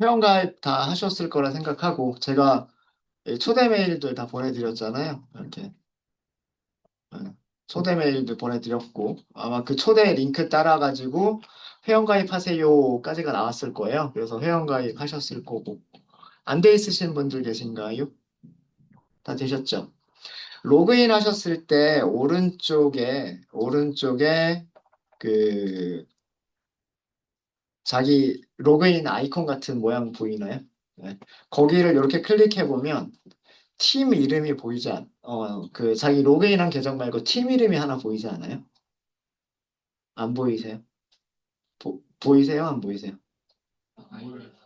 회원가입 다 하셨을 거라 생각하고, 제가 이 초대 메일들 다 보내드렸잖아요. 이렇게. 예, 초대 메일도 보내드렸고, 아마 그 초대 링크 따라가지고 회원가입하세요까지가 나왔을 거예요. 그래서 회원가입 하셨을 거고. 안 돼 있으신 분들 계신가요? 다 되셨죠? 로그인 하셨을 때 오른쪽에 그 자기 로그인 아이콘 같은 모양 보이나요? 네. 거기를 이렇게 클릭해 보면 팀 이름이 그 자기 로그인한 계정 말고 팀 이름이 하나 보이지 않아요? 안 보이세요? 보이세요? 안 보이세요?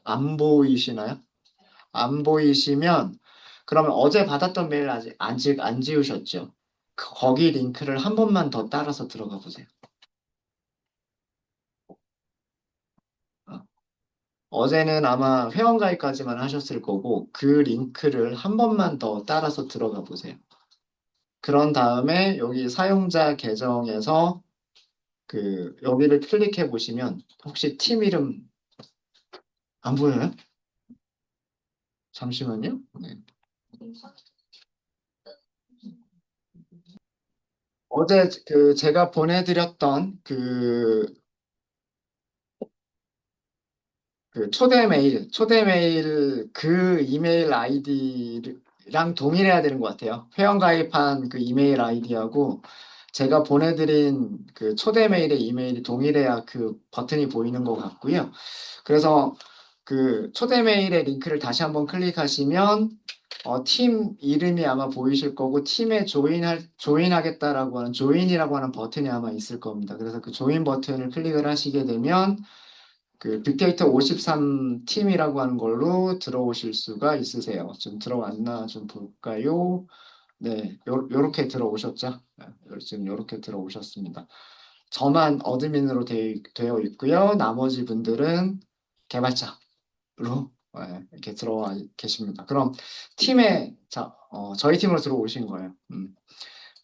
안 보이시나요? 안 보이시면 그러면 어제 받았던 메일 아직 안 지우셨죠? 거기 링크를 한 번만 더 따라서 들어가 보세요. 어, 어제는 아마 회원가입까지만 하셨을 거고 그 링크를 한 번만 더 따라서 들어가 보세요. 그런 다음에 여기 사용자 계정에서 여기를 클릭해 보시면 혹시 팀 이름 안 보여요? 잠시만요. 네. 어제 제가 보내드렸던 그 초대 메일 그 이메일 아이디랑 동일해야 되는 것 같아요. 회원가입한 그 이메일 아이디하고 제가 보내드린 그 초대 메일의 이메일이 동일해야 그 버튼이 보이는 것 같고요. 그래서 그 초대 메일의 링크를 다시 한번 클릭하시면 팀 이름이 아마 보이실 거고 팀에 조인하겠다라고 하는 조인이라고 하는 버튼이 아마 있을 겁니다. 그래서 그 조인 버튼을 클릭을 하시게 되면 그 빅데이터 53 팀이라고 하는 걸로 들어오실 수가 있으세요. 좀 들어왔나 좀 볼까요? 네, 요렇게 들어오셨죠? 네, 지금 요렇게 들어오셨습니다. 저만 어드민으로 되어 있고요. 나머지 분들은 개발자로 이렇게 들어와 계십니다. 그럼 저희 팀으로 들어오신 거예요.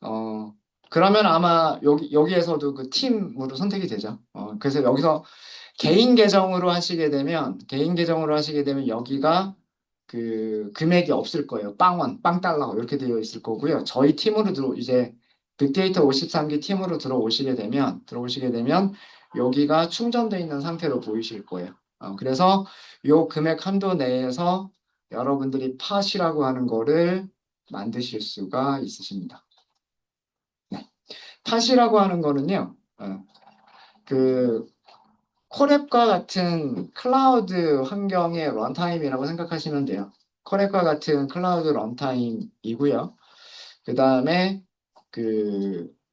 어, 그러면 아마 여기에서도 그 팀으로 선택이 되죠. 그래서 여기서 개인 계정으로 하시게 되면 여기가 그 금액이 없을 거예요. 빵 달러 이렇게 되어 있을 거고요. 저희 팀으로 이제 빅데이터 53기 팀으로 들어오시게 되면 여기가 충전되어 있는 상태로 보이실 거예요. 그래서 요 금액 한도 내에서 여러분들이 팟이라고 하는 거를 만드실 수가 있으십니다. 네. 팟이라고 하는 거는요. 그 코랩과 같은 클라우드 환경의 런타임이라고 생각하시면 돼요. 코랩과 같은 클라우드 런타임이고요. 그 다음에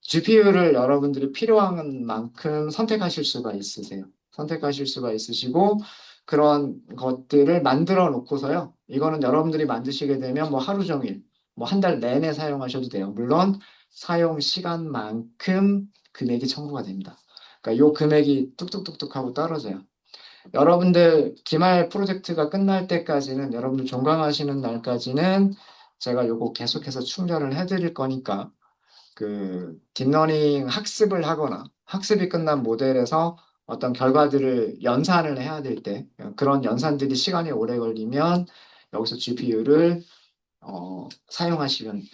GPU를 여러분들이 필요한 만큼 선택하실 수가 있으세요. 선택하실 수가 있으시고 그런 것들을 만들어 놓고서요. 이거는 여러분들이 만드시게 되면 뭐 하루 종일, 뭐 한 달 내내 사용하셔도 돼요. 물론 사용 시간만큼 금액이 청구가 됩니다. 그러니까 요 금액이 뚝뚝뚝뚝 하고 떨어져요. 여러분들 기말 프로젝트가 끝날 때까지는 여러분들 종강하시는 날까지는 제가 요거 계속해서 충전을 해드릴 거니까 딥러닝 학습을 하거나 학습이 끝난 모델에서 어떤 결과들을 연산을 해야 될 때 그런 연산들이 시간이 오래 걸리면 여기서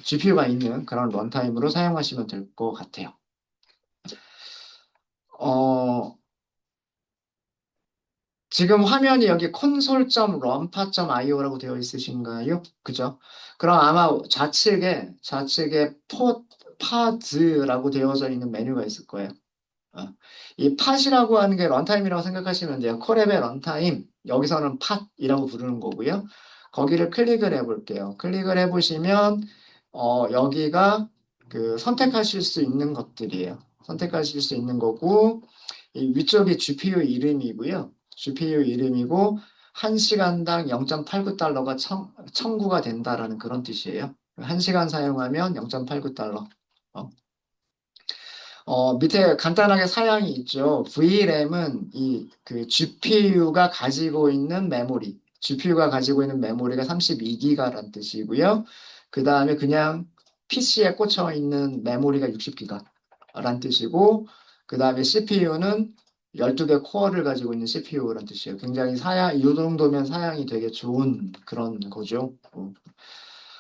GPU가 있는 그런 런타임으로 사용하시면 될 것 같아요. 어, 지금 화면이 여기 console.runpa.io라고 되어 있으신가요? 그죠? 그럼 아마 좌측에 파즈라고 되어져 있는 메뉴가 있을 거예요. 어. 이 팟이라고 하는 게 런타임이라고 생각하시면 돼요. 콜앱의 런타임, 여기서는 팟이라고 부르는 거고요. 거기를 클릭을 해볼게요. 클릭을 해보시면 여기가 선택하실 수 있는 것들이에요. 선택하실 수 있는 거고 이 위쪽이 GPU 이름이고요. GPU 이름이고 1시간당 0.89달러가 청구가 된다라는 그런 뜻이에요. 1시간 사용하면 0.89달러. 밑에 간단하게 사양이 있죠. VRAM은 GPU가 가지고 있는 메모리가 32기가라는 뜻이고요. 그 다음에 그냥 PC에 꽂혀 있는 메모리가 60기가라는 뜻이고, 그 다음에 CPU는 12개 코어를 가지고 있는 CPU란 뜻이에요. 굉장히 이 정도면 사양이 되게 좋은 그런 거죠.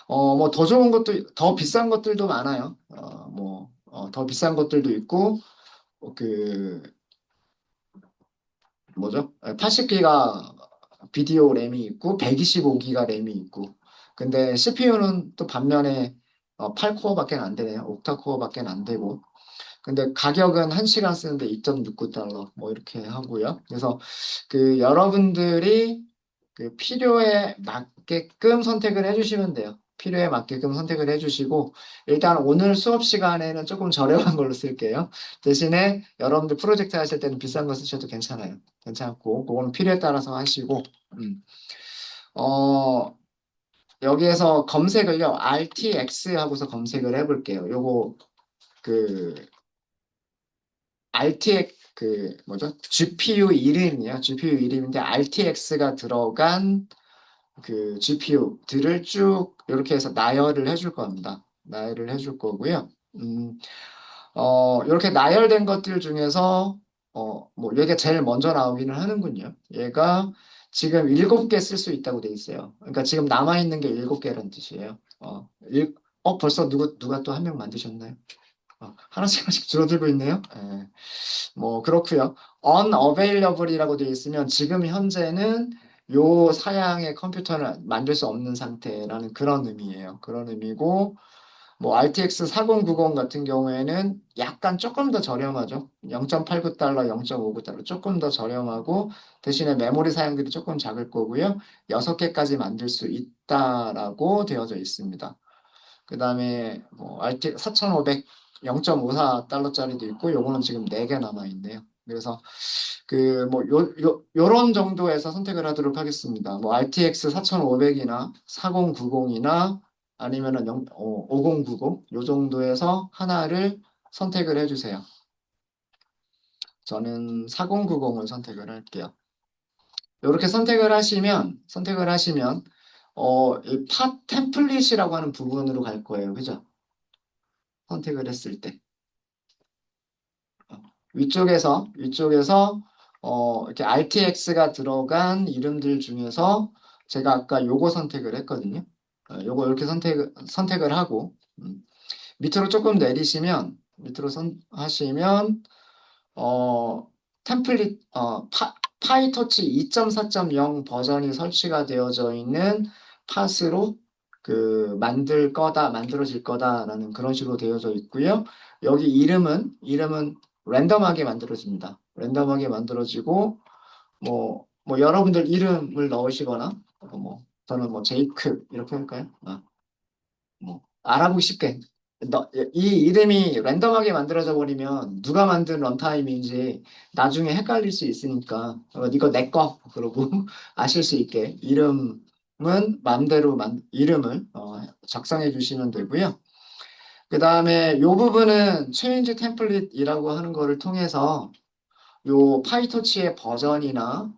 뭐 더 좋은 것도, 더 비싼 것들도 많아요. 더 비싼 것들도 있고, 그, 뭐죠? 80기가 비디오 램이 있고, 125기가 램이 있고. 근데 CPU는 또 반면에 8코어밖에 안 되네요. 옥타코어밖에 안 되고. 근데 가격은 1시간 쓰는데 2.69달러 뭐 이렇게 하고요. 그래서 그 여러분들이 그 필요에 맞게끔 선택을 해주시면 돼요. 필요에 맞게끔 선택을 해주시고 일단 오늘 수업 시간에는 조금 저렴한 걸로 쓸게요. 대신에 여러분들 프로젝트 하실 때는 비싼 거 쓰셔도 괜찮아요. 괜찮고 그거는 필요에 따라서 하시고 음. 어, 여기에서 검색을요. RTX 하고서 검색을 해볼게요. 요거 그 RTX 그 뭐죠? GPU 이름이에요. GPU 이름인데 RTX가 들어간 그 GPU들을 쭉 이렇게 해서 나열을 해줄 겁니다. 나열을 해줄 거고요. 이렇게 나열된 것들 중에서 뭐 얘가 제일 먼저 나오기는 하는군요. 얘가 지금 7개 쓸 수 있다고 돼 있어요. 그러니까 지금 남아있는 게 7개라는 뜻이에요. 벌써 누가 또 한 명 만드셨나요? 하나씩 하나씩 줄어들고 있네요. 예. 뭐 그렇고요. unavailable이라고 되어 있으면 지금 현재는 요 사양의 컴퓨터를 만들 수 없는 상태라는 그런 의미예요. 그런 의미고 뭐 RTX 4090 같은 경우에는 약간 조금 더 저렴하죠. 0.89달러, 0.59달러 조금 더 저렴하고 대신에 메모리 사양들이 조금 작을 거고요. 6개까지 만들 수 있다라고 되어져 있습니다. 그 다음에 뭐 RT 4500 0.54달러짜리도 있고 요거는 지금 4개 남아 있네요. 그래서 그 뭐 요런 정도에서 선택을 하도록 하겠습니다. 뭐 RTX 4500이나 4090이나 아니면은 5090 요 정도에서 하나를 선택을 해주세요. 저는 4090을 선택을 할게요. 이렇게 선택을 하시면 이팟 템플릿이라고 하는 부분으로 갈 거예요. 그죠? 선택을 했을 때. 위쪽에서 이렇게 RTX가 들어간 이름들 중에서 제가 아까 요거 선택을 했거든요. 요거 이렇게 선택을 하고 밑으로 조금 내리시면 하시면 어, 템플릿 파이토치 2.4.0 버전이 설치가 되어져 있는 팟으로 그 만들어질 거다라는 그런 식으로 되어져 있고요. 여기 이름은 랜덤하게 만들어집니다. 랜덤하게 만들어지고 뭐 여러분들 이름을 넣으시거나 저는 뭐 제이크 이렇게 할까요? 뭐 알아보기 쉽게 이 이름이 랜덤하게 만들어져 버리면 누가 만든 런타임인지 나중에 헷갈릴 수 있으니까 이거 내 거 그러고 아실 수 있게 이름은 맘대로 이름을 작성해 주시면 되고요. 그 다음에 요 부분은 체인지 템플릿이라고 하는 거를 통해서 요 파이토치의 버전이나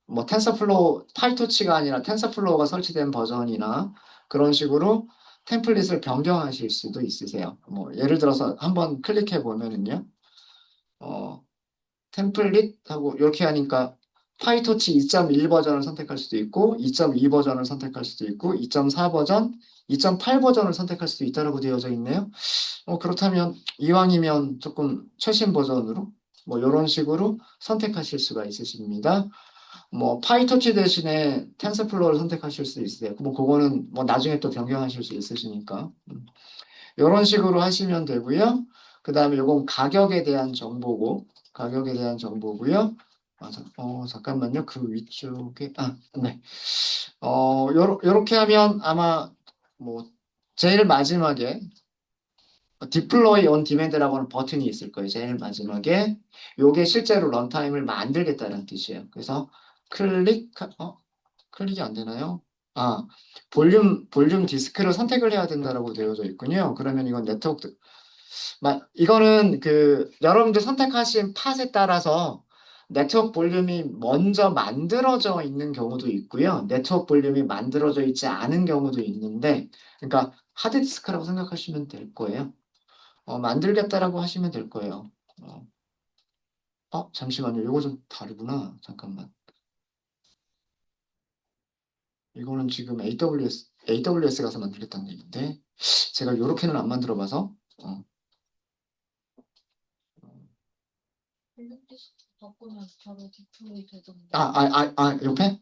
뭐 텐서플로우 파이토치가 아니라 텐서플로우가 설치된 버전이나 그런 식으로 템플릿을 변경하실 수도 있으세요. 뭐 예를 들어서 한번 클릭해 보면은요. 어, 템플릿 하고 이렇게 하니까 파이토치 2.1 버전을 선택할 수도 있고 2.2 버전을 선택할 수도 있고 2.4 버전, 2.8 버전을 선택할 수도 있다고 되어져 있네요. 그렇다면 이왕이면 조금 최신 버전으로 뭐 이런 식으로 선택하실 수가 있으십니다. 뭐 파이토치 대신에 텐서플로우를 선택하실 수 있어요. 뭐 그거는 뭐 나중에 또 변경하실 수 있으시니까 이런 식으로 하시면 되고요. 그 다음에 이건 가격에 대한 정보고요. 잠깐만요. 그 위쪽에 네. 요렇게 하면 아마 뭐 제일 마지막에 디플로이 온 디맨드라고 하는 버튼이 있을 거예요. 제일 마지막에. 요게 실제로 런타임을 만들겠다는 뜻이에요. 그래서 클릭이 안 되나요? 볼륨 디스크를 선택을 해야 된다라고 되어져 있군요. 그러면 이건 네트워크, 이거는 그 여러분들 선택하신 팟에 따라서 네트워크 볼륨이 먼저 만들어져 있는 경우도 있고요. 네트워크 볼륨이 만들어져 있지 않은 경우도 있는데, 그러니까 하드디스크라고 생각하시면 될 거예요. 만들겠다라고 하시면 될 거예요. 어, 잠시만요. 이거 좀 다르구나. 잠깐만. 이거는 지금 AWS 가서 만들겠다는 얘기인데, 제가 요렇게는 안 만들어 봐서, 블랙리스트 바꾸면 바로 디플로이 되던데. 옆에?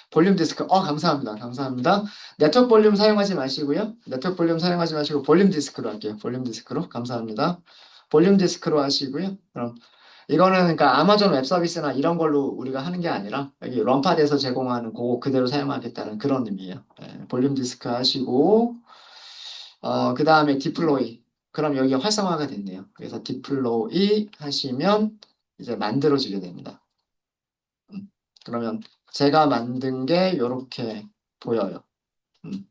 볼륨 디스크. 감사합니다. 감사합니다. 네트워크 볼륨 사용하지 마시고요. 네트워크 볼륨 사용하지 마시고, 볼륨 디스크로 할게요. 볼륨 디스크로. 감사합니다. 볼륨 디스크로 하시고요. 그럼, 이거는 그러니까 아마존 웹 서비스나 이런 걸로 우리가 하는 게 아니라, 여기 런팟에서 제공하는 그거 그대로 사용하겠다는 그런 의미예요. 볼륨 디스크 하시고, 그 다음에 디플로이. 그럼 여기 활성화가 됐네요. 그래서 디플로이 하시면 이제 만들어지게 됩니다. 음, 그러면 제가 만든 게 이렇게 보여요. 음,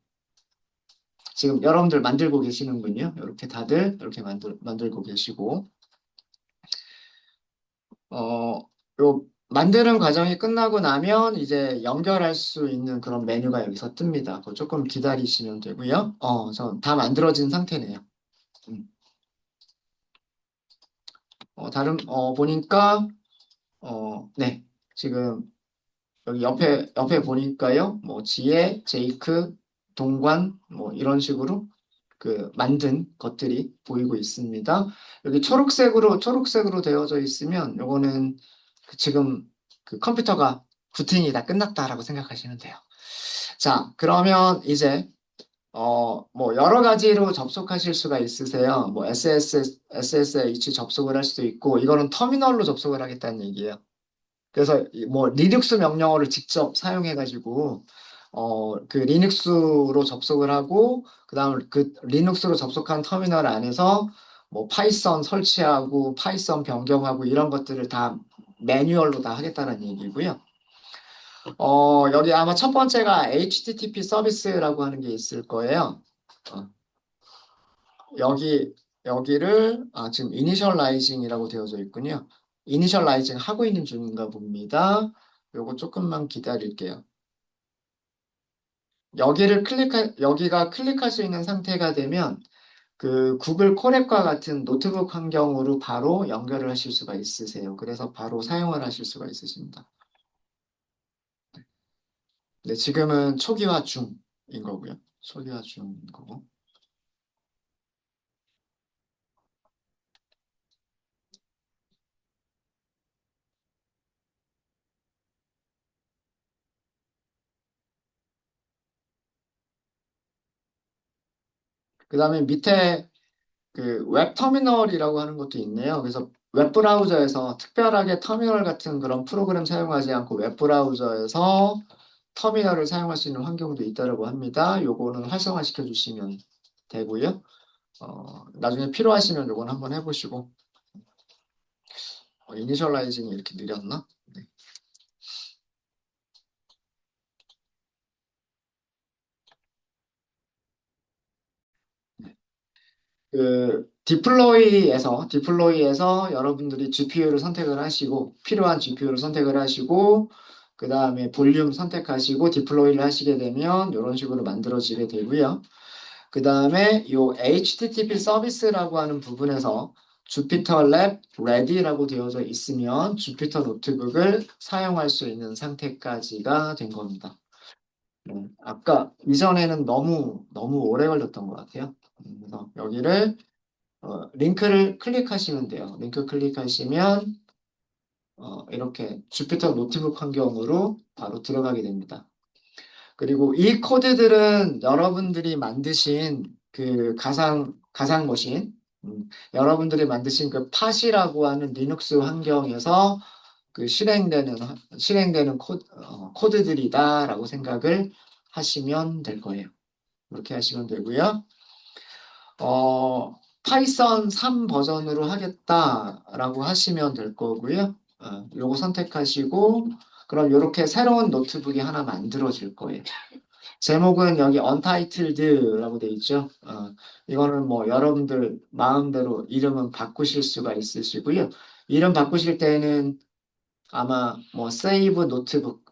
지금 여러분들 만들고 계시는군요. 이렇게 다들 이렇게 만들고 계시고, 어, 요 만드는 과정이 끝나고 나면 이제 연결할 수 있는 그런 메뉴가 여기서 뜹니다. 그거 조금 기다리시면 되고요. 저 다 만들어진 상태네요. 음, 보니까, 네. 지금 여기 옆에 보니까요. 뭐, 지혜, 제이크, 동관, 뭐, 이런 식으로 그 만든 것들이 보이고 있습니다. 여기 초록색으로 되어져 있으면 요거는 지금 그 컴퓨터가 부팅이 다 끝났다라고 생각하시면 돼요. 자, 그러면 이제 뭐 여러 가지로 접속하실 수가 있으세요. 뭐 SSH 접속을 할 수도 있고 이거는 터미널로 접속을 하겠다는 얘기예요. 그래서 뭐 리눅스 명령어를 직접 사용해가지고 그 리눅스로 접속을 하고 그다음 그 리눅스로 접속한 터미널 안에서 뭐 파이썬 설치하고 파이썬 변경하고 이런 것들을 다 매뉴얼로 다 하겠다는 얘기고요. 여기 아마 첫 번째가 HTTP 서비스라고 하는 게 있을 거예요. 어, 여기를 지금 이니셜라이징이라고 되어져 있군요. 이니셜라이징 하고 있는 중인가 봅니다. 요거 조금만 기다릴게요. 여기가 클릭할 수 있는 상태가 되면 그 구글 콜앱과 같은 노트북 환경으로 바로 연결을 하실 수가 있으세요. 그래서 바로 사용을 하실 수가 있으십니다. 네, 지금은 초기화 중인 거고요. 초기화 중인 거고. 그 다음에 밑에 그 웹 터미널이라고 하는 것도 있네요. 그래서 웹 브라우저에서 특별하게 터미널 같은 그런 프로그램 사용하지 않고 웹 브라우저에서 터미널을 사용할 수 있는 환경도 있다고 합니다. 요거는 활성화시켜 주시면 되고요. 나중에 필요하시면 요건 한번 해보시고 이니셜라이징이 이렇게 느렸나? 네. 그 디플로이에서 여러분들이 GPU를 선택을 하시고 필요한 GPU를 선택을 하시고 그 다음에 볼륨 선택하시고 디플로이를 하시게 되면 이런 식으로 만들어지게 되고요. 그 다음에 요 HTTP 서비스라고 하는 부분에서 주피터 랩 레디라고 되어져 있으면 주피터 노트북을 사용할 수 있는 상태까지가 된 겁니다. 아까 이전에는 너무 너무 오래 걸렸던 것 같아요. 그래서 여기를 링크를 클릭하시면 돼요. 링크 클릭하시면 이렇게 주피터 노트북 환경으로 바로 들어가게 됩니다. 그리고 이 코드들은 여러분들이 만드신 그 가상 머신, 여러분들이 만드신 그 팟이라고 하는 리눅스 환경에서 그 실행되는 코드들이다라고 생각을 하시면 될 거예요. 그렇게 하시면 되고요. 파이썬 3 버전으로 하겠다라고 하시면 될 거고요. 요거 선택하시고, 그럼 이렇게 새로운 노트북이 하나 만들어질 거예요. 제목은 여기 Untitled라고 돼 있죠. 이거는 뭐 여러분들 마음대로 이름은 바꾸실 수가 있으시고요. 이름 바꾸실 때는 아마 뭐 save 노트북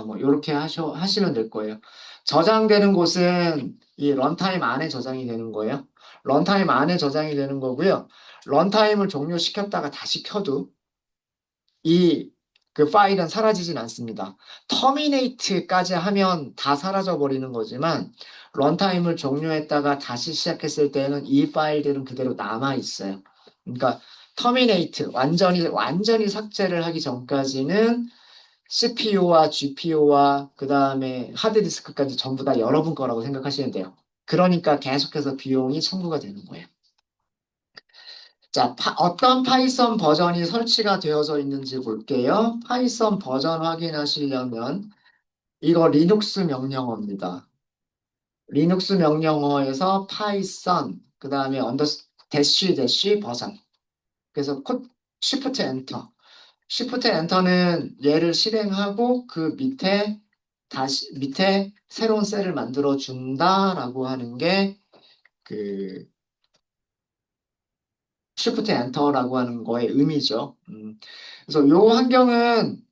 뭐 이렇게 하시면 될 거예요. 저장되는 곳은 이 런타임 안에 저장이 되는 거예요. 런타임 안에 저장이 되는 거고요. 런타임을 종료시켰다가 다시 켜도 이 그 파일은 사라지진 않습니다. 터미네이트까지 하면 다 사라져 버리는 거지만 런타임을 종료했다가 다시 시작했을 때는 이 파일들은 그대로 남아 있어요. 그러니까 터미네이트 완전히 삭제를 하기 전까지는 CPU와 GPU와 그 다음에 하드디스크까지 전부 다 여러분 거라고 생각하시면 돼요. 그러니까 계속해서 비용이 청구가 되는 거예요. 자, 어떤 파이썬 버전이 설치가 되어져 있는지 볼게요. 파이썬 버전 확인하시려면 이거 리눅스 명령어입니다. 리눅스 명령어에서 파이썬, 그 다음에 대쉬 버전. 그래서 쉬프트 엔터. 쉬프트 엔터는 얘를 실행하고 그 밑에 새로운 셀을 만들어 준다라고 하는 게그 Shift Enter라고 하는 거의 의미죠. 그래서 요 환경은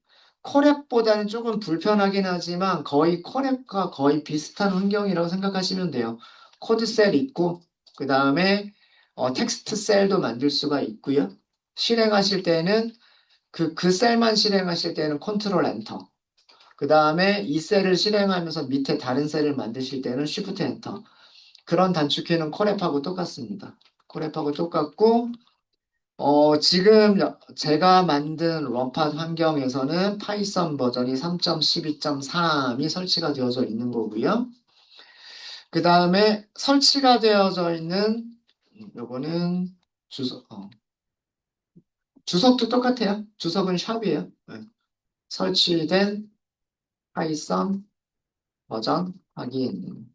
콜앱보다는 조금 불편하긴 하지만 거의 콜앱과 거의 비슷한 환경이라고 생각하시면 돼요. 코드 셀 있고 그 다음에 텍스트 셀도 만들 수가 있고요. 실행하실 때는 그 셀만 실행하실 때는 컨트롤 엔터. 그 다음에 이 셀을 실행하면서 밑에 다른 셀을 만드실 때는 Shift 엔터. 그런 단축키는 콜앱하고 똑같습니다. 콜앱하고 똑같고 지금 제가 만든 런팟 환경에서는 파이썬 버전이 3.12.3이 설치가 되어져 있는 거고요. 그 다음에 설치가 되어져 있는 요거는 주석, 주석도 똑같아요. 주석은 샵이에요. 네. 설치된 파이썬 버전 확인.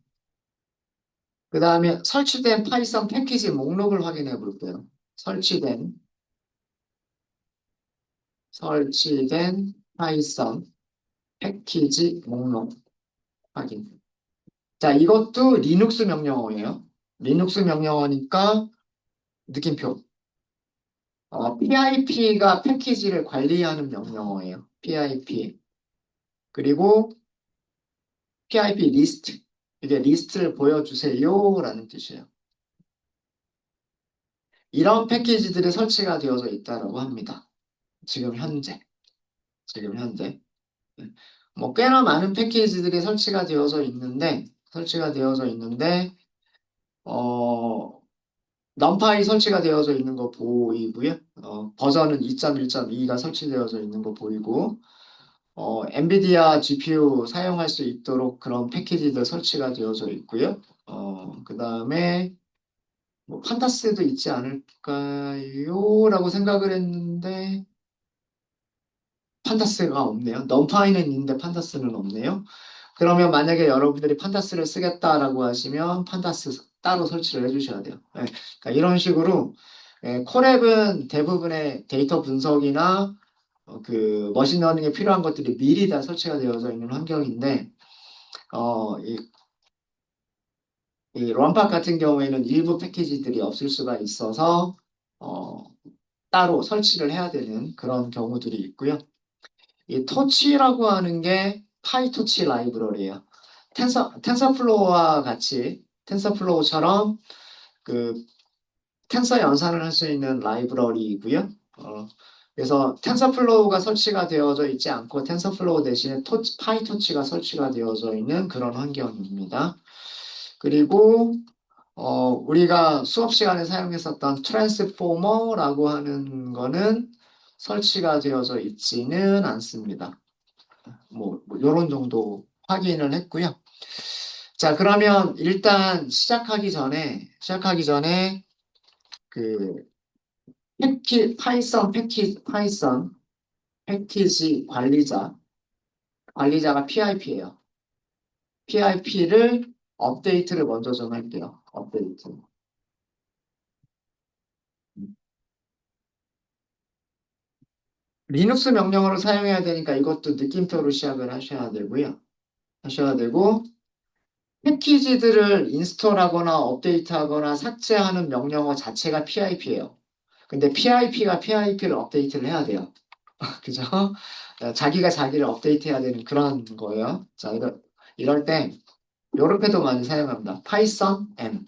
그 다음에 설치된 파이썬 패키지 목록을 확인해 볼게요. 설치된 설치된 파이썬 패키지 목록 확인. 자, 이것도 리눅스 명령어예요. 리눅스 명령어니까 느낌표. PIP가 패키지를 관리하는 명령어예요. PIP. 그리고 PIP 리스트. 이게 리스트를 보여주세요라는 뜻이에요. 이런 패키지들이 설치가 되어져 있다고 합니다. 지금 현재. 지금 현재. 네. 뭐 꽤나 많은 패키지들이 설치가 되어져 있는데, 어, 넘파이 설치가 되어져 있는 거 보이고요. 버전은 2.1.2가 설치되어져 있는 거 보이고, 엔비디아 GPU 사용할 수 있도록 그런 패키지들 설치가 되어져 있고요. 그 다음에 뭐 판타스도 있지 않을까요? 라고 생각을 했는데, 판타스가 없네요. 넘파이는 있는데 판타스는 없네요. 그러면 만약에 여러분들이 판타스를 쓰겠다라고 하시면 판타스 따로 설치를 해주셔야 돼요. 네, 그러니까 이런 식으로 콜앱은 대부분의 데이터 분석이나 그 머신러닝에 필요한 것들이 미리 다 설치가 되어져 있는 환경인데 어, 이, 이 런팍 같은 경우에는 일부 패키지들이 없을 수가 있어서 어, 따로 설치를 해야 되는 그런 경우들이 있고요. 이 토치라고 하는 게 파이토치 라이브러리예요. 텐서플로우와 같이 텐서플로우처럼 그 텐서 연산을 할 수 있는 라이브러리이고요. 그래서 텐서플로우가 설치가 되어져 있지 않고 텐서플로우 대신에 파이토치가 설치가 되어져 있는 그런 환경입니다. 그리고 우리가 수업 시간에 사용했었던 트랜스포머라고 하는 거는 설치가 되어져 있지는 않습니다. 뭐 요런 정도 확인을 했고요. 자, 그러면 일단 시작하기 전에 그 파이썬 패키지 관리자가 PIP예요. PIP를 업데이트를 먼저 좀 할게요. 업데이트. 리눅스 명령어를 사용해야 되니까 이것도 느낌표로 시작을 하셔야 되고요. 하셔야 되고 패키지들을 인스톨하거나 업데이트하거나 삭제하는 명령어 자체가 PIP예요. 근데 PIP가 PIP를 업데이트를 해야 돼요. 그죠? 자기가 자기를 업데이트해야 되는 그런 거예요. 자, 이럴 때, 요렇게도 많이 사용합니다. 파이썬 M.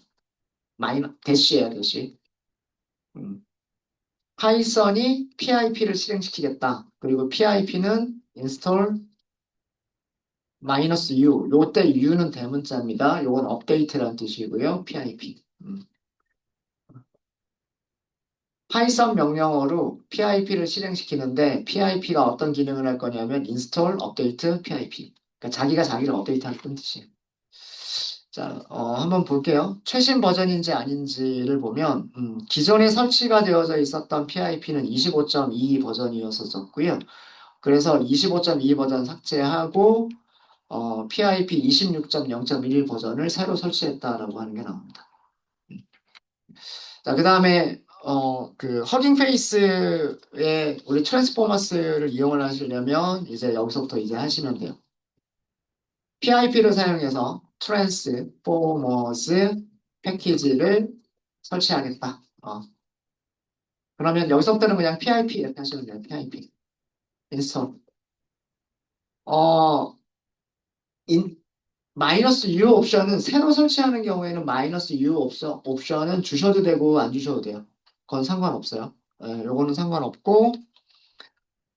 대시예요, 대시. 음. 파이썬이 PIP를 실행시키겠다. 그리고 PIP는 install 마이너스 U. 요때 U는 대문자입니다. 요건 업데이트라는 뜻이고요. PIP. 파이썬 명령어로 PIP를 실행시키는데 PIP가 어떤 기능을 할 거냐면 install, update, PIP. 그러니까 자기가 자기를 업데이트하는 뜻이에요. 자, 한번 볼게요. 최신 버전인지 아닌지를 보면 기존에 설치가 되어져 있었던 PIP는 25.22 버전이었었고요. 그래서 25.2 버전 삭제하고 PIP 26.0.1 버전을 새로 설치했다라고 하는 게 나옵니다. 자, 그 다음에 그 허깅 페이스에 우리 트랜스포머스를 이용을 하시려면 이제 여기서부터 이제 하시면 돼요. PIP를 사용해서 트랜스포머스 패키지를 설치하겠다. 그러면 여기서부터는 그냥 PIP 이렇게 하시면 돼요. PIP. 인스톨. 어, 인, 마이너스 U 옵션은 새로 설치하는 경우에는 마이너스 U 옵션은 주셔도 되고 안 주셔도 돼요. 그건 상관없어요. 요거는 상관없고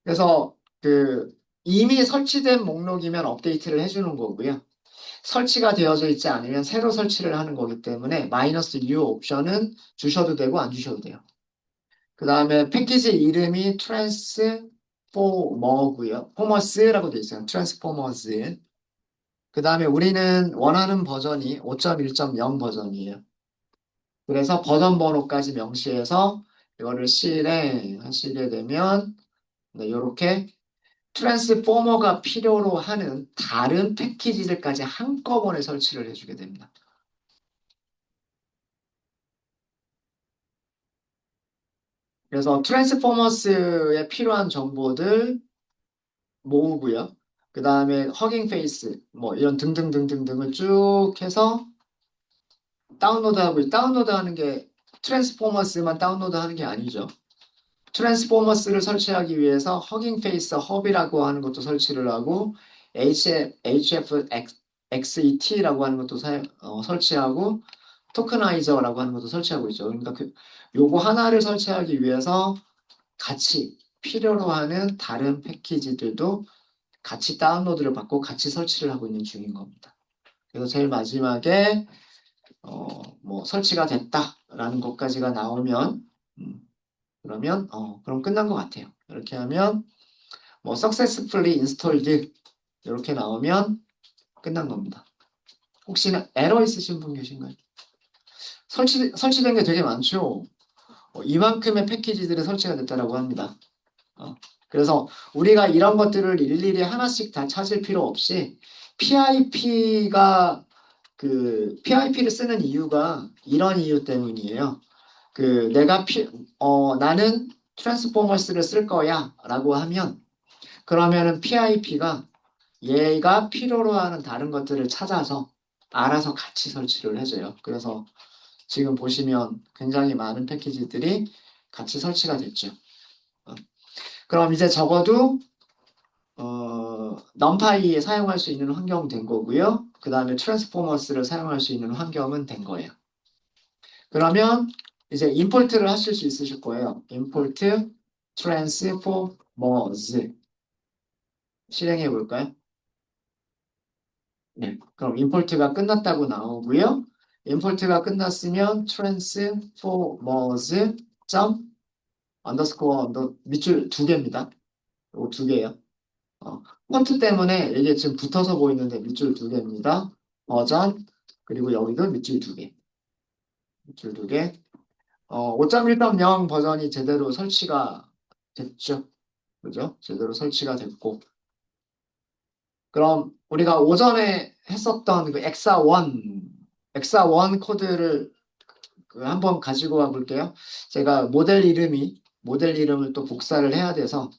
그래서 그 이미 설치된 목록이면 업데이트를 해주는 거고요. 설치가 되어져 있지 않으면 새로 설치를 하는 거기 때문에 마이너스 U 옵션은 주셔도 되고 안 주셔도 돼요. 그 다음에 패키지 이름이 트랜스포머고요. 포머스라고 되어 있어요. 트랜스포머스. 그 다음에 우리는 원하는 버전이 5.1.0 버전이에요. 그래서 버전 번호까지 명시해서 이거를 실행하시게 되면 네, 이렇게 트랜스포머가 필요로 하는 다른 패키지들까지 한꺼번에 설치를 해주게 됩니다. 그래서 트랜스포머스에 필요한 정보들 모으고요. 그 다음에 허깅 페이스 뭐 이런 등등등등등을 쭉 해서 다운로드하는 게 트랜스포머스만 다운로드하는 게 아니죠. 트랜스포머스를 설치하기 위해서 허깅 페이스 허비라고 하는 것도 설치를 하고 HFXET라고 하는 것도 설치하고 토크나이저라고 하는 것도 설치하고 있죠. 그러니까 요거 하나를 설치하기 위해서 같이 필요로 하는 다른 패키지들도 같이 다운로드를 받고 같이 설치를 하고 있는 중인 겁니다. 그래서 제일 마지막에 뭐 설치가 됐다라는 것까지가 나오면 그러면 그럼 끝난 것 같아요. 이렇게 하면 뭐 successfully installed 이렇게 나오면 끝난 겁니다. 혹시나 에러 있으신 분 계신가요? 설치된 게 되게 많죠. 이만큼의 패키지들이 설치가 됐다라고 합니다. 그래서 우리가 이런 것들을 일일이 하나씩 다 찾을 필요 없이 PIP를 쓰는 이유가 이런 이유 때문이에요. 나는 트랜스포머스를 쓸 거야 라고 하면 그러면은 PIP가 얘가 필요로 하는 다른 것들을 찾아서 알아서 같이 설치를 해줘요. 그래서 지금 보시면 굉장히 많은 패키지들이 같이 설치가 됐죠. 그럼 이제 적어도 넘파이에 사용할 수 있는 환경 된 거고요. 그 다음에 트랜스포머스를 사용할 수 있는 환경은 된 거예요. 그러면 이제 임포트를 하실 수 있으실 거예요. 임포트 트랜스포머스 실행해 볼까요? 네. 그럼 임포트가 끝났다고 나오고요. 임포트가 끝났으면 transformers 점 언더스코어 밑줄 두 개입니다. 이거 두 개예요. 폰트 때문에 이게 지금 붙어서 보이는데 밑줄 두 개입니다. 버전 그리고 여기도 밑줄 두 개. 밑줄 두 개. 5.1.0 버전이 제대로 설치가 됐죠. 그죠? 제대로 설치가 됐고. 그럼 우리가 오전에 했었던 그 엑사1 코드를 한번 가지고 와 볼게요. 제가 모델 이름을 또 복사를 해야 돼서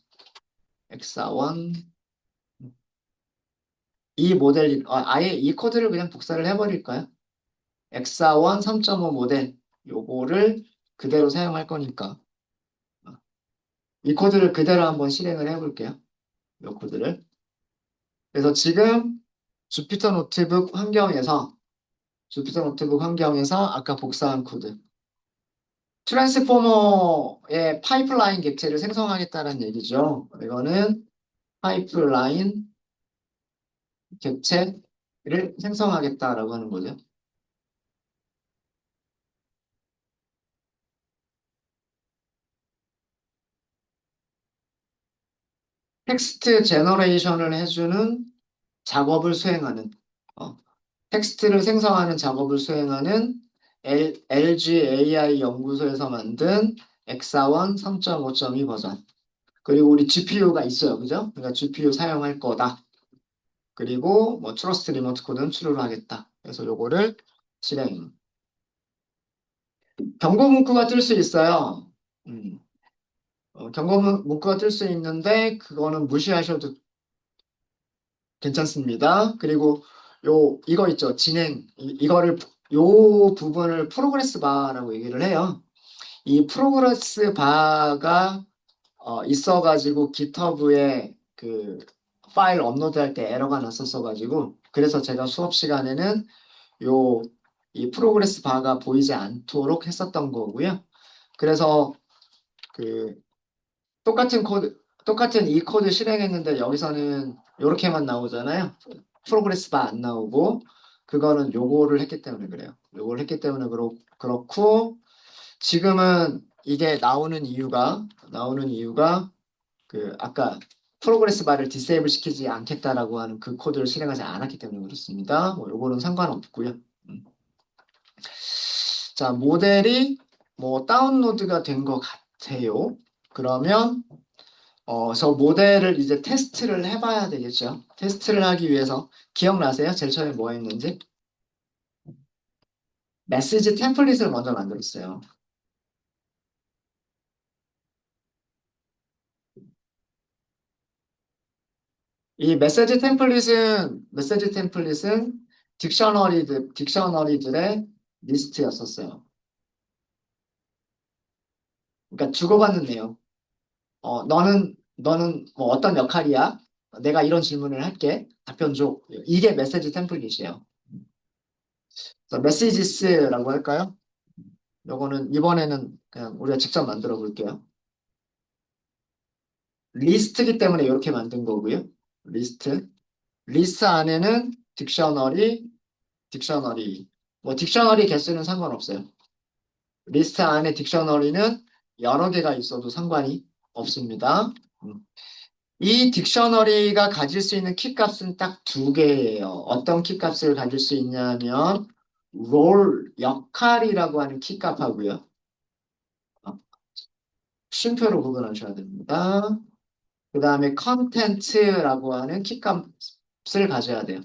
엑사1 아예 이 코드를 그냥 복사를 해버릴까요? 엑사1 3.5 모델 요거를 그대로 사용할 거니까 이 코드를 그대로 한번 실행을 해볼게요. 이 코드를. 그래서 지금 주피터 노트북 환경에서 주피터 노트북 환경에서 아까 복사한 코드. 트랜스포머의 파이프라인 객체를 생성하겠다는 얘기죠. 이거는 파이프라인 객체를 생성하겠다라고 하는 거죠. 텍스트 제너레이션을 해주는 작업을 수행하는, 어, 텍스트를 생성하는 작업을 수행하는 LG AI 연구소에서 만든 엑사원 3.5.2 버전. 그리고 우리 GPU가 있어요. 그죠? 그러니까 GPU 사용할 거다. 그리고 뭐 트러스트 리모트 코드는 출력을 하겠다. 그래서 요거를 실행. 경고 문구가 뜰 수 있어요. 음, 경고 문구가 뜰 수 있는데 그거는 무시하셔도 괜찮습니다. 그리고 이거 있죠. 진행. 요 부분을 프로그레스 바라고 얘기를 해요. 이 프로그레스 바가 있어가지고 GitHub에 그 파일 업로드할 때 에러가 났었어가지고 그래서 제가 수업 시간에는 요 이 프로그레스 바가 보이지 않도록 했었던 거고요. 그래서 그 똑같은 이 코드 실행했는데 여기서는 이렇게만 나오잖아요. 프로그레스 바 안 나오고 그거는 요거를 했기 때문에 그래요. 요거를 했기 때문에 그렇고 지금은 이게 나오는 이유가 그 아까 프로그레스 바를 디세이블 시키지 않겠다라고 하는 그 코드를 실행하지 않았기 때문에 그렇습니다. 뭐 요거는 상관없고요. 음. 자, 모델이 뭐 다운로드가 된 것 같아요. 그러면 저 모델을 이제 테스트를 해봐야 되겠죠. 테스트를 하기 위해서 기억나세요? 제일 처음에 뭐 했는지? 메시지 템플릿을 먼저 만들었어요. 이 메시지 템플릿은 딕셔너리들의 리스트였었어요. 그러니까 주고받는 내용. 너는 뭐 어떤 역할이야? 내가 이런 질문을 할게. 답변 줘. 이게 메시지 템플릿이에요. 그래서 메시지스라고 할까요? 요거는 이번에는 그냥 우리가 직접 만들어 볼게요. 리스트기 때문에 이렇게 만든 거고요. 리스트. 리스트 안에는 딕셔너리. 뭐 딕셔너리 개수는 상관없어요. 리스트 안에 딕셔너리는 여러 개가 있어도 상관이 없습니다. 음. 이 딕셔너리가 가질 수 있는 키값은 딱 두 개예요. 어떤 키값을 가질 수 있냐면 역할이라고 하는 키값하고요. 어, 쉼표로 구분하셔야 됩니다. 그 다음에 컨텐츠라고 하는 키값을 가져야 돼요.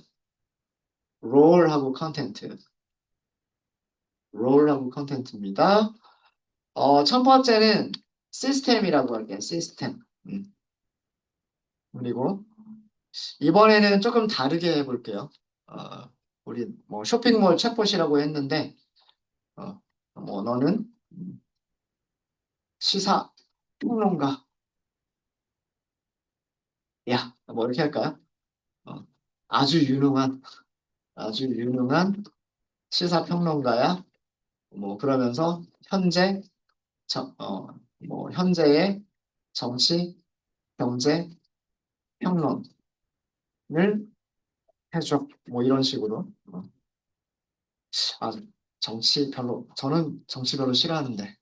롤하고 컨텐트. 롤하고 컨텐츠입니다. 첫 번째는 시스템이라고 할게요. 시스템. 그리고 이번에는 조금 다르게 해볼게요. 우리 뭐 쇼핑몰 챗봇이라고 했는데, 어, 뭐 너는 시사 평론가. 야, 뭐 이렇게 할까요? 어, 아주 유능한, 아주 유능한 시사 평론가야. 뭐 그러면서 현재의 정치, 경제 평론을 해줘. 뭐 이런 식으로. 아, 저는 정치 별로 싫어하는데.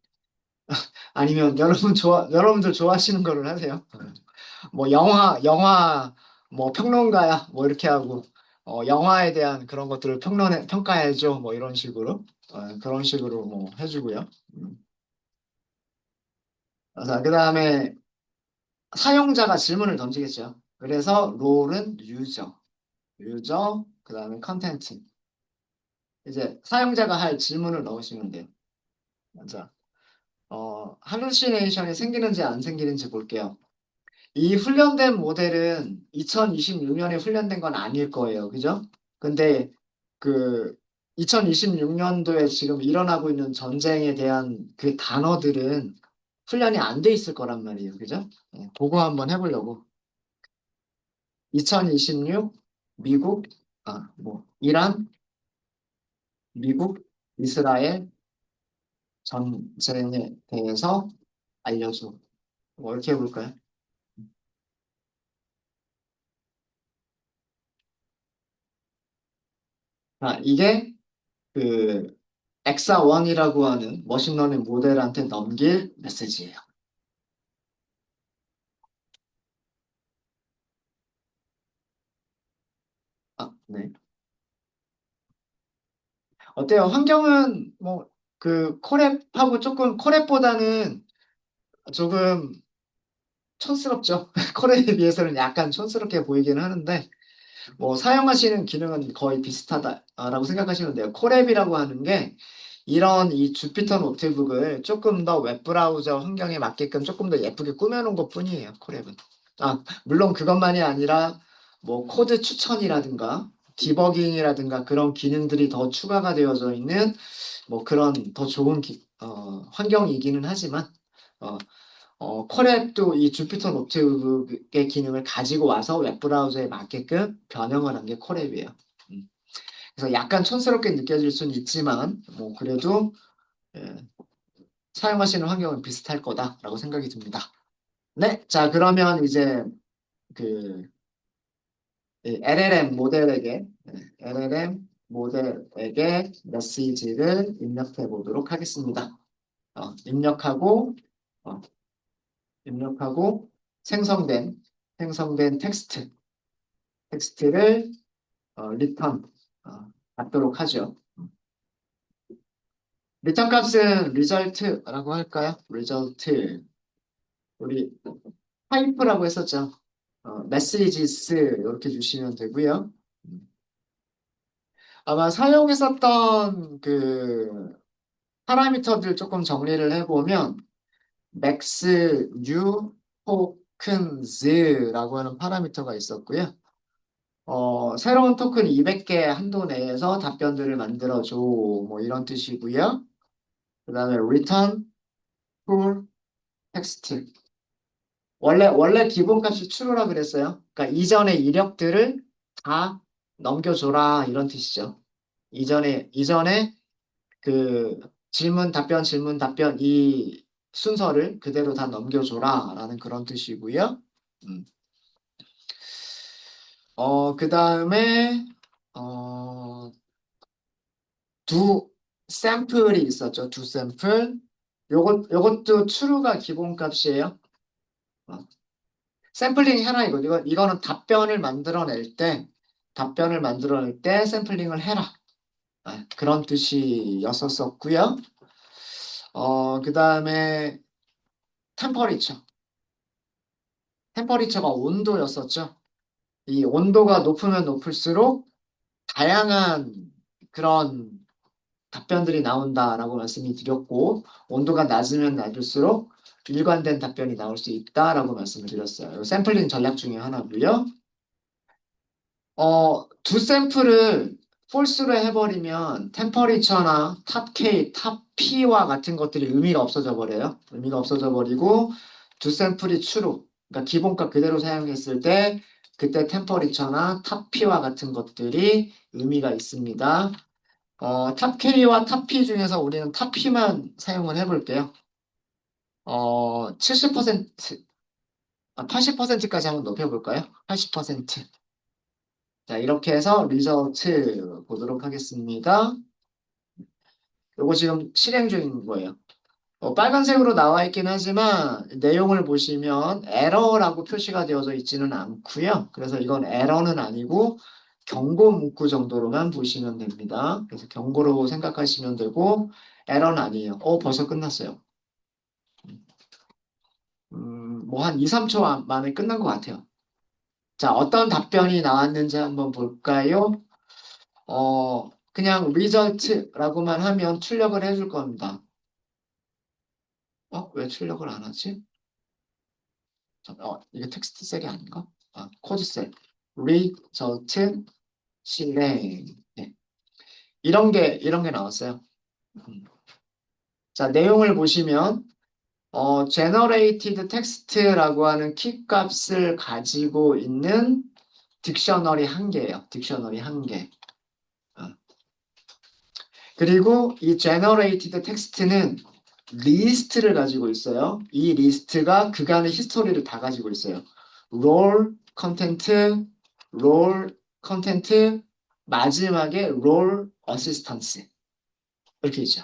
아니면 여러분들 좋아하시는 거를 하세요. 뭐 뭐 평론가야. 뭐 이렇게 하고, 영화에 대한 그런 것들을 평가해줘. 뭐 이런 식으로. 그런 식으로 뭐 해주고요. 자, 그 다음에 사용자가 질문을 던지겠죠. 그래서 롤은 유저, 그 다음에 컨텐츠. 이제 사용자가 할 질문을 넣으시면 돼요. 자, 할루시네이션이 생기는지 안 생기는지 볼게요. 이 훈련된 모델은 2026년에 훈련된 건 아닐 거예요. 그죠? 근데 그 2026년도에 지금 일어나고 있는 전쟁에 대한 그 단어들은 훈련이 안 돼 있을 거란 말이에요. 그죠? 그거 한번 해보려고. 2026 미국, 뭐, 이란, 미국, 이스라엘 전쟁에 대해서 알려줘. 뭐 이렇게 해볼까요? 이게 그 엑사1이라고 하는 머신러닝 모델한테 넘길 메시지예요. 네. 어때요? 환경은 뭐 그 콜앱하고 조금 콜앱보다는 조금 촌스럽죠. 콜앱에 비해서는 약간 촌스럽게 보이긴 하는데 뭐 사용하시는 기능은 거의 비슷하다라고 생각하시면 돼요. 콜앱이라고 하는 게 이런 이 주피터 노트북을 조금 더 웹브라우저 환경에 맞게끔 조금 더 예쁘게 꾸며놓은 것뿐이에요. 콜앱은. 물론 그것만이 아니라 뭐 코드 추천이라든가 디버깅이라든가 그런 기능들이 더 추가가 되어져 있는 뭐 그런 더 좋은 환경이기는 하지만 어, 콜앱도 이 주피터 노트북의 기능을 가지고 와서 웹브라우저에 맞게끔 변형을 한 게 콜앱이에요. 음. 그래서 약간 촌스럽게 느껴질 수는 있지만 뭐 그래도 예, 사용하시는 환경은 비슷할 거다라고 생각이 듭니다. 네, 자 그러면 이제 그 이 LLM 모델에게 메시지를 입력해 보도록 하겠습니다. 입력하고 어, 입력하고 생성된 생성된 텍스트를 리턴 받도록 하죠. 리턴 값은 result라고 할까요? result 우리 타입이라고 했었죠. messages 이렇게 주시면 되고요. 아마 사용했었던 그 파라미터들 조금 정리를 해보면 max new tokens라고 하는 파라미터가 있었고요. 새로운 토큰 200개 한도 내에서 답변들을 만들어줘 뭐 이런 뜻이고요. 그 다음에 return full text 원래 기본값이 true라 그랬어요. 그러니까 이전의 이력들을 다 넘겨줘라 이런 뜻이죠. 이전에 그 질문 답변 이 순서를 그대로 다 넘겨줘라 라는 그런 뜻이고요. 음. 그 다음에 어, 두 샘플이 있었죠. 두 샘플. 요것도 true가 기본값이에요. 어, 샘플링 해라 이거. 이거는 답변을 만들어낼 때 샘플링을 해라. 그런 뜻이었었고요. 그 다음에 템퍼리처. 템퍼리처가 온도였었죠. 이 온도가 높으면 높을수록 다양한 그런 답변들이 나온다라고 말씀이 드렸고, 온도가 낮으면 낮을수록 일관된 답변이 나올 수 있다라고 말씀을 드렸어요. 샘플링 전략 중에 하나고요. 두 샘플을 폴스로 해버리면 템퍼리처나 탑 K, 탑 P와 같은 것들이 의미가 없어져 버려요. 의미가 없어져 버리고 두 샘플이 true, 그러니까 기본값 그대로 사용했을 때 그때 템퍼리처나 탑 P와 같은 것들이 의미가 있습니다. 탑 K와 탑 P 중에서 우리는 탑 P만 사용을 해볼게요. 70%, 80%까지 한번 높여볼까요? 80%. 자, 이렇게 해서 리저트 보도록 하겠습니다. 요거 지금 실행 중인 거예요. 빨간색으로 나와 있긴 하지만 내용을 보시면 에러라고 표시가 되어져 있지는 않고요. 그래서 이건 에러는 아니고 경고 문구 정도로만 보시면 됩니다. 그래서 경고로 생각하시면 되고 에러는 아니에요. 벌써 끝났어요. 뭐 한 2, 3초 만에 끝난 것 같아요. 자, 어떤 답변이 나왔는지 한번 볼까요? 그냥 result라고만 하면 출력을 해줄 겁니다. 왜 출력을 안 하지? 이게 텍스트 셀이 아닌가? 코드 셀. result 실행. 네. 이런 게 나왔어요. 음. 자, 내용을 보시면, generated text라고 하는 키 값을 가지고 있는 딕셔너리 한 개예요. 딕셔너리 한 개. 어. 그리고 이 generated text는 리스트를 가지고 있어요. 이 리스트가 그간의 히스토리를 다 가지고 있어요. 롤 컨텐트, 롤 컨텐트, 마지막에 롤 어시스턴스 이렇게 있죠.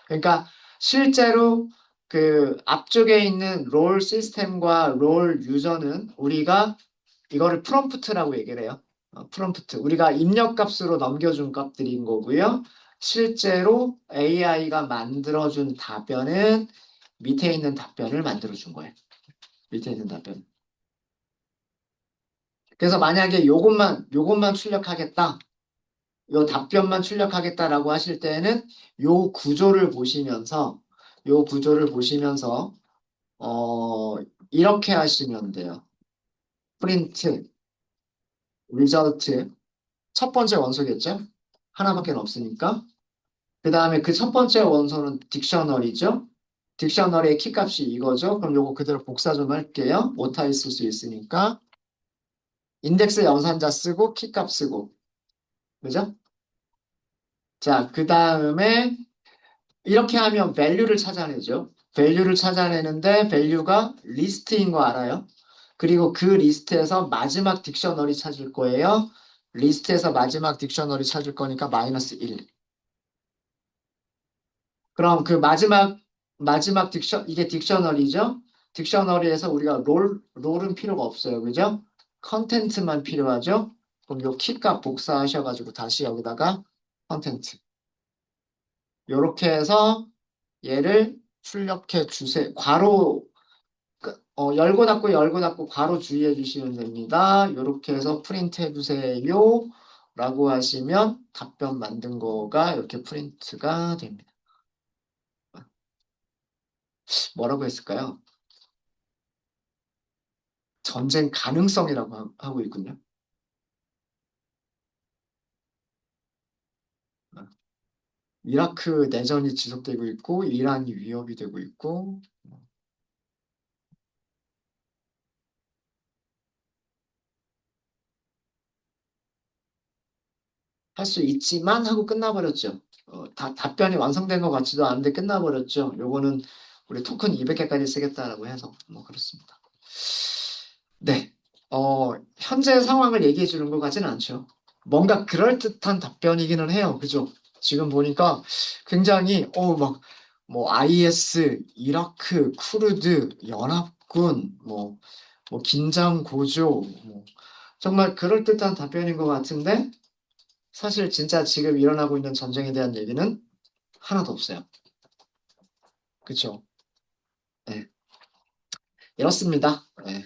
그러니까 실제로 그 앞쪽에 있는 롤 시스템과 롤 유저는 우리가 이거를 프롬프트라고 얘기를 해요. 프롬프트. 우리가 입력 값으로 넘겨준 값들인 거고요. 실제로 AI가 만들어준 답변은 밑에 있는 답변을 만들어준 거예요. 밑에 있는 답변. 그래서 만약에 요것만 출력하겠다. 요 답변만 출력하겠다라고 하실 때는 요 구조를 보시면서 요 구조를 보시면서 어 이렇게 하시면 돼요. 프린트, 리저트 첫 번째 원소겠죠? 하나밖에 없으니까. 그 다음에 그 첫 번째 원소는 딕셔너리죠. 딕셔너리의 키값이 이거죠. 그럼 요거 그대로 복사 좀 할게요. 오타 있을 수 있으니까. 인덱스 연산자 쓰고 키값 쓰고. 그죠? 자, 그 다음에 이렇게 하면 value를 찾아내죠. value를 찾아내는데 value가 리스트인 거 알아요? 그리고 그 리스트에서 마지막 딕셔너리 찾을 거예요. 리스트에서 마지막 딕셔너리 찾을 거니까 마이너스 1. 그럼 그 마지막 이게 딕셔너리죠? 딕셔너리에서 우리가 롤은 필요가 없어요. 그죠? 컨텐츠만 필요하죠? 그럼 요 키값 복사하셔가지고 다시 여기다가 컨텐츠. 요렇게 해서 얘를 출력해 주세요. 괄호, 열고 닫고 괄호 주의해 주시면 됩니다. 요렇게 해서 프린트 해 주세요. 라고 하시면 답변 만든 거가 이렇게 프린트가 됩니다. 뭐라고 했을까요? 전쟁 가능성이라고 하고 있군요. 이라크 내전이 지속되고 있고, 이란이 위협이 되고 있고, 할 수 있지만 하고 끝나버렸죠. 답변이 완성된 것 같지도 않은데 끝나버렸죠. 요거는 우리 토큰 200개까지 쓰겠다라고 해서 뭐 그렇습니다. 네. 현재 상황을 얘기해 주는 것 같지는 않죠. 뭔가 그럴듯한 답변이기는 해요. 그죠? 지금 보니까 굉장히, 뭐, IS, 이라크, 쿠르드, 연합군, 긴장 고조, 정말 그럴듯한 답변인 것 같은데, 사실 진짜 지금 일어나고 있는 전쟁에 대한 얘기는 하나도 없어요. 그쵸? 네. 이렇습니다. 네.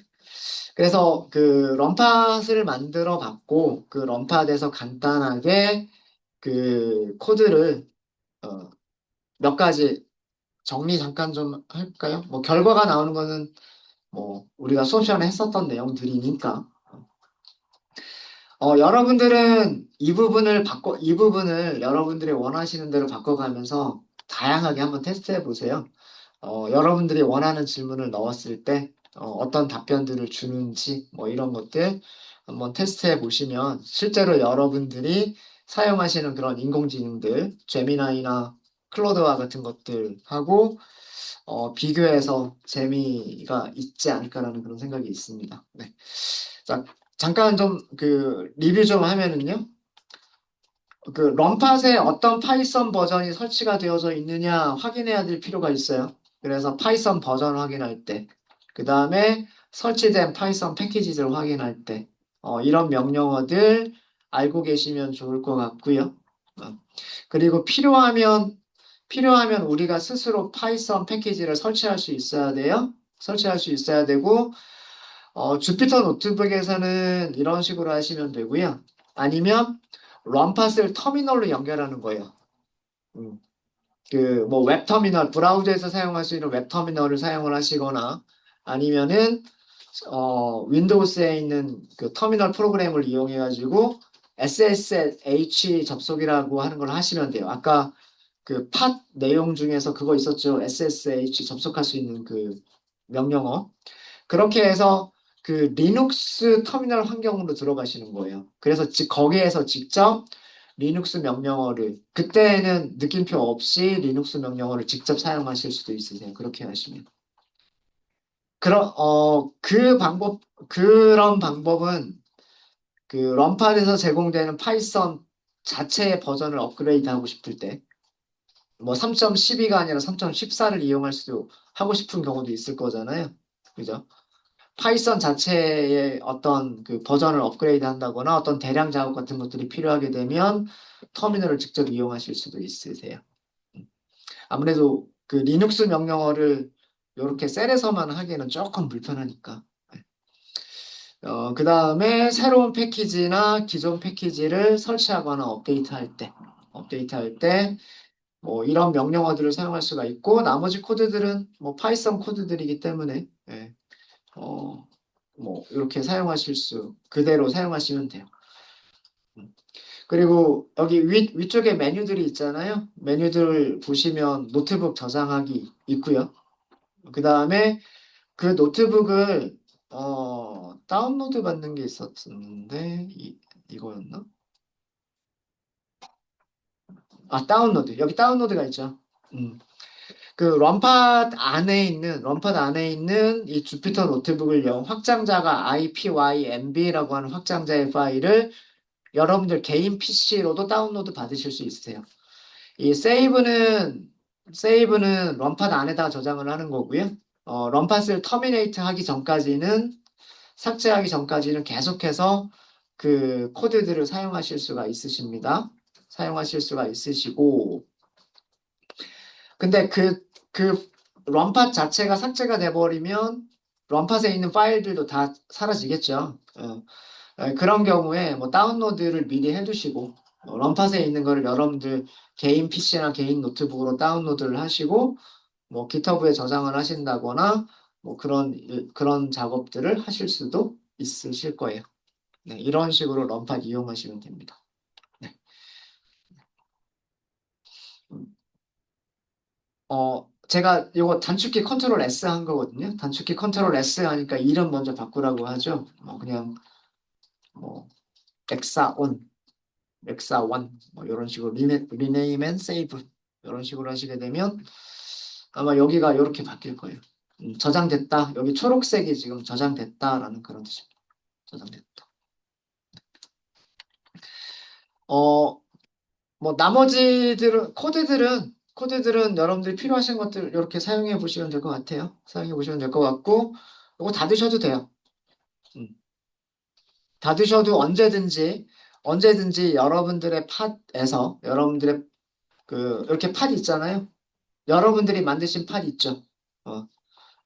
그래서 그 럼팟을 만들어 봤고 그 럼팟에서 간단하게 그 코드를 어, 몇 가지 정리 잠깐 좀 할까요? 뭐 결과가 나오는 거는 뭐 우리가 수업 시간에 했었던 내용들이니까 여러분들은 이 부분을 여러분들이 원하시는 대로 바꿔가면서 다양하게 한번 테스트해 보세요. 여러분들이 원하는 질문을 넣었을 때 떤 답변들을 주는지 뭐 이런 것들 한번 테스트해 보시면 실제로 여러분들이 사용하시는 그런 인공지능들, 제미나이나 클로드와 같은 것들하고 비교해서 재미가 있지 않을까라는 그런 생각이 있습니다. 네. 자, 잠깐 좀 그 리뷰 좀 하면은요. 그 럼팟에 어떤 파이썬 버전이 설치가 되어져 있느냐 확인해야 될 필요가 있어요. 그래서 파이썬 버전 확인할 때, 그 다음에 설치된 파이썬 패키지를 확인할 때, 이런 명령어들 알고 계시면 좋을 것 같고요. 어, 그리고 필요하면 우리가 스스로 파이썬 패키지를 설치할 수 있어야 돼요. 설치할 수 있어야 되고, 주피터 노트북에서는 이런 식으로 하시면 되고요. 아니면 럼팟을 터미널로 연결하는 거예요. 음, 그뭐 웹터미널 브라우저에서 사용할 수 있는 웹터미널을 사용을 하시거나 아니면은 윈도우스에 있는 그 터미널 프로그램을 이용해 가지고 SSH 접속이라고 하는 걸 하시면 돼요. 아까 그 팟 내용 중에서 그거 있었죠. SSH 접속할 수 있는 그 명령어. 그렇게 해서 그 리눅스 터미널 환경으로 들어가시는 거예요. 그래서 거기에서 직접 리눅스 명령어를 그때는 느낌표 없이 리눅스 명령어를 직접 사용하실 수도 있으세요. 그렇게 하시면. 그런 방법은 그 럼팟에서 제공되는 파이썬 자체의 버전을 업그레이드 하고 싶을 때, 뭐 3.12가 아니라 3.14를 이용할 수도 하고 싶은 경우도 있을 거잖아요. 그죠? 파이썬 자체의 어떤 그 버전을 업그레이드 한다거나 어떤 대량 작업 같은 것들이 필요하게 되면 터미널을 직접 이용하실 수도 있으세요. 아무래도 그 리눅스 명령어를 이렇게 셀에서만 하기에는 조금 불편하니까. 그 다음에 새로운 패키지나 기존 패키지를 설치하거나 업데이트할 때, 뭐 이런 명령어들을 사용할 수가 있고, 나머지 코드들은 뭐 파이썬 코드들이기 때문에, 예, 어, 뭐 이렇게 그대로 사용하시면 돼요. 그리고 여기 위쪽에 메뉴들이 있잖아요. 메뉴들 보시면 노트북 저장하기 있고요. 그 다음에 그 노트북을 다운로드 받는 게 있었는데 이거였나? 아, 다운로드. 여기 다운로드가 있죠. 음. 그 럼팟 안에 있는 이 주피터 노트북을요. 확장자가 IPYMB라고 하는 확장자의 파일을 여러분들 개인 PC로도 다운로드 받으실 수 있으세요. 이 세이브는 럼팟 안에다가 저장을 하는 거고요. 럼팟을 터미네이트 하기 전까지는 삭제하기 전까지는 계속해서 그 코드들을 사용하실 수가 있으십니다. 사용하실 수가 있으시고, 근데 그 럼팟 자체가 삭제가 돼버리면 럼팟에 있는 파일들도 다 사라지겠죠. 그런 경우에 뭐 다운로드를 미리 해두시고, 럼팟에 있는 거를 여러분들 개인 PC나 개인 노트북으로 다운로드를 하시고, 뭐 GitHub에 저장을 하신다거나, 뭐 그런 작업들을 하실 수도 있으실 거예요. 네, 이런 식으로 럼팟 이용하시면 됩니다. 네. 음, 제가 이거 단축키 컨트롤 S 한 거거든요. 단축키 컨트롤 S 하니까 이름 먼저 바꾸라고 하죠. 그냥 뭐 엑사온, 엑사원 뭐 이런 식으로 리네임 앤 세이브 이런 식으로 하시게 되면 아마 여기가 이렇게 바뀔 거예요. 저장됐다. 여기 초록색이 지금 저장됐다라는 그런 뜻입니다. 저장됐다. 어, 뭐 나머지들은 코드들은 여러분들이 필요하신 것들 이렇게 사용해 보시면 될 것 같아요. 사용해 보시면 될 것 같고 이거 닫으셔도 돼요. 음, 닫으셔도 언제든지 여러분들의 팟에서 여러분들의 그 이렇게 팟 있잖아요. 여러분들이 만드신 팟 있죠. 어,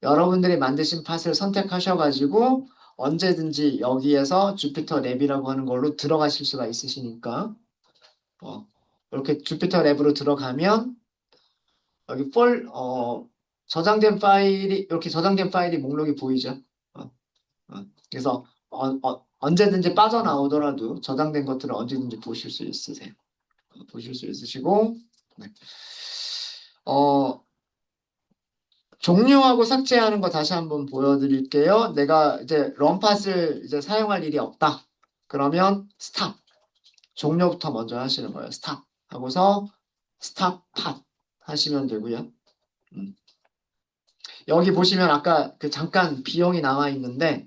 여러분들이 만드신 팟을 선택하셔가지고 언제든지 여기에서 주피터 랩이라고 하는 걸로 들어가실 수가 있으시니까 어, 이렇게 주피터 랩으로 들어가면 여기 이렇게 저장된 파일이 목록이 보이죠? 어, 그래서 언제든지 빠져나오더라도 저장된 것들을 언제든지 보실 수 있으세요. 보실 수 있으시고, 네. 어, 종료하고 삭제하는 거 다시 한번 보여드릴게요. 내가 이제 럼팟을 이제 사용할 일이 없다. 그러면 스탑. 종료부터 먼저 하시는 거예요. 스탑. 하고서 스탑 팟 하시면 되고요. 음. 여기 보시면 아까 그 잠깐 비용이 나와 있는데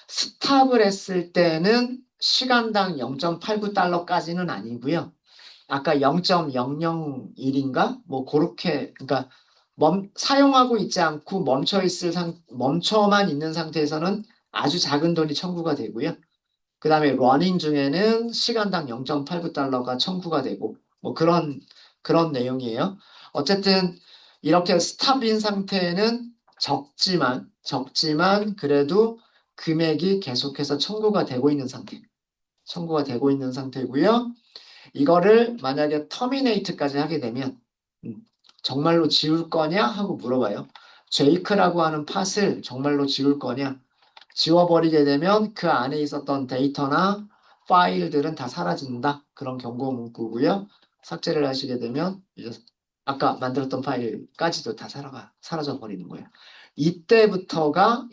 스탑을 했을 때는 시간당 0.89달러까지는 아니고요. 아까 0.001인가? 뭐 그렇게 그러니까 사용하고 있지 않고 멈춰만 있는 상태에서는 아주 작은 돈이 청구가 되고요. 그다음에 러닝 중에는 시간당 0.89달러가 청구가 되고 뭐 그런 내용이에요. 어쨌든 이렇게 스탑인 상태는 적지만 그래도 금액이 계속해서 청구가 되고 있는 상태고요. 이거를 만약에 터미네이트까지 하게 되면 음, 정말로 지울 거냐 하고 물어봐요. 제이크라고 하는 팟을 정말로 지울 거냐? 지워버리게 되면 그 안에 있었던 데이터나 파일들은 다 사라진다. 그런 경고 문구고요. 삭제를 하시게 되면 이제 아까 만들었던 파일까지도 다 사라져 버리는 거예요. 이때부터가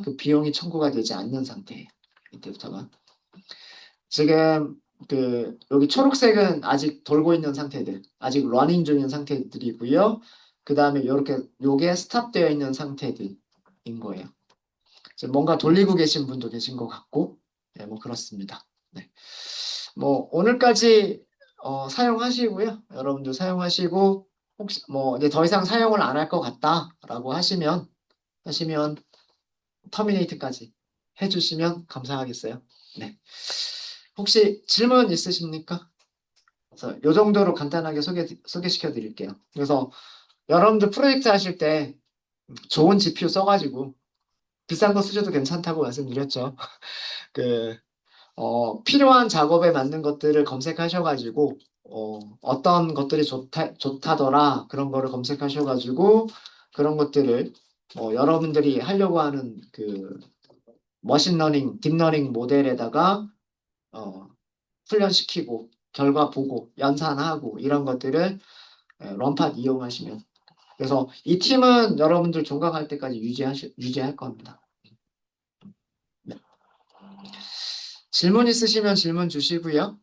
그 비용이 청구가 되지 않는 상태예요. 이때부터가. 지금 여기 초록색은 아직 돌고 있는 상태들, 아직 러닝 중인 상태들이고요. 그 다음에 요게 스탑되어 있는 상태들인 거예요. 지금 뭔가 돌리고 계신 분도 계신 것 같고, 네, 뭐 그렇습니다. 네. 뭐 오늘까지 사용하시고요. 여러분들 사용하시고 혹시 뭐 이제 더 이상 사용을 안 할 것 같다라고 하시면 터미네이트까지 해주시면 감사하겠어요. 네. 혹시 질문 있으십니까? 그래서 요 정도로 간단하게 소개시켜 드릴게요. 그래서 여러분들 프로젝트 하실 때 좋은 GPU 써가지고 비싼 거 쓰셔도 괜찮다고 말씀드렸죠. 그, 필요한 작업에 맞는 것들을 검색하셔가지고, 어떤 것들이 좋다더라. 그런 거를 검색하셔가지고, 그런 것들을, 여러분들이 하려고 하는 머신러닝, 딥러닝 모델에다가, 어, 훈련시키고, 결과 보고, 연산하고, 이런 것들을 런팟 이용하시면. 그래서 이 팀은 여러분들 종강할 때까지 유지할 겁니다. 네. 질문 있으시면 질문 주시고요.